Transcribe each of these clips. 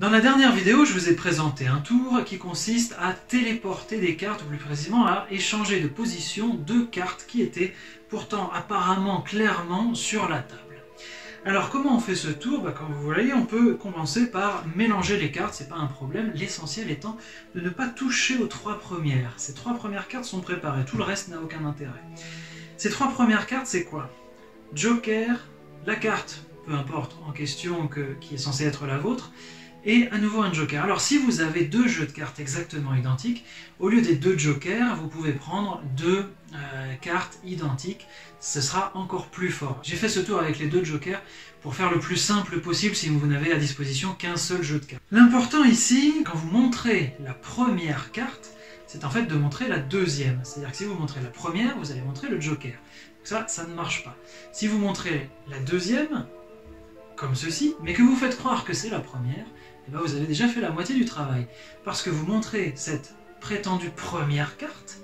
Dans la dernière vidéo, je vous ai présenté un tour qui consiste à téléporter des cartes, ou plus précisément à échanger de position deux cartes qui étaient pourtant apparemment clairement sur la table. Alors comment on fait ce tour? Comme vous voyez, on peut commencer par mélanger les cartes, c'est pas un problème, l'essentiel étant de ne pas toucher aux trois premières. Ces trois premières cartes sont préparées, tout le reste n'a aucun intérêt. Ces trois premières cartes, c'est quoi? Joker, la carte, peu importe, en question qui est censée être la vôtre, et à nouveau un joker. Alors si vous avez deux jeux de cartes exactement identiques, au lieu des deux jokers, vous pouvez prendre deux cartes identiques, ce sera encore plus fort. J'ai fait ce tour avec les deux jokers pour faire le plus simple possible si vous n'avez à disposition qu'un seul jeu de cartes. L'important ici, quand vous montrez la première carte, c'est en fait de montrer la deuxième. C'est-à-dire que si vous montrez la première, vous allez montrer le joker. Donc ça ne marche pas. Si vous montrez la deuxième, comme ceci, mais que vous faites croire que c'est la première, et bien vous avez déjà fait la moitié du travail. Parce que vous montrez cette prétendue première carte,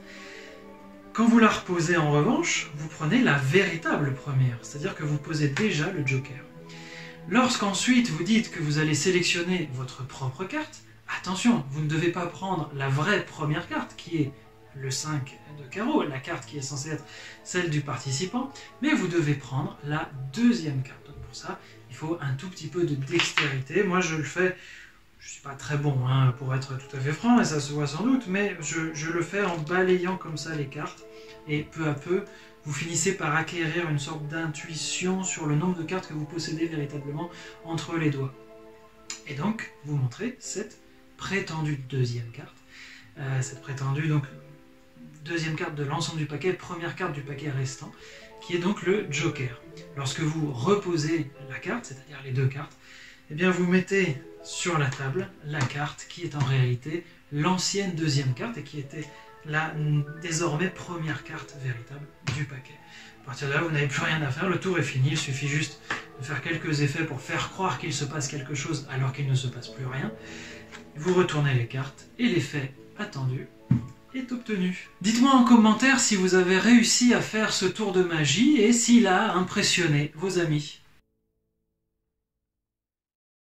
quand vous la reposez en revanche, vous prenez la véritable première, c'est-à-dire que vous posez déjà le joker. Lorsqu'ensuite vous dites que vous allez sélectionner votre propre carte, attention, vous ne devez pas prendre la vraie première carte, qui est le 5 de carreau, la carte qui est censée être celle du participant, mais vous devez prendre la deuxième carte. Donc pour ça, il faut un tout petit peu de dextérité. Moi je le fais, je ne suis pas très bon pour être tout à fait franc, et ça se voit sans doute, mais je le fais en balayant comme ça les cartes, et peu à peu, vous finissez par acquérir une sorte d'intuition sur le nombre de cartes que vous possédez véritablement entre les doigts. Et donc, vous montrez cette prétendue deuxième carte, cette prétendue donc deuxième carte de l'ensemble du paquet, première carte du paquet restant, qui est donc le joker. Lorsque vous reposez la carte, c'est-à-dire les deux cartes, eh bien vous mettez sur la table la carte qui est en réalité l'ancienne deuxième carte et qui était la désormais première carte véritable du paquet. À partir de là, vous n'avez plus rien à faire, le tour est fini, il suffit juste de faire quelques effets pour faire croire qu'il se passe quelque chose alors qu'il ne se passe plus rien. Vous retournez les cartes et l'effet attendu est obtenu. Dites-moi en commentaire si vous avez réussi à faire ce tour de magie et s'il a impressionné vos amis.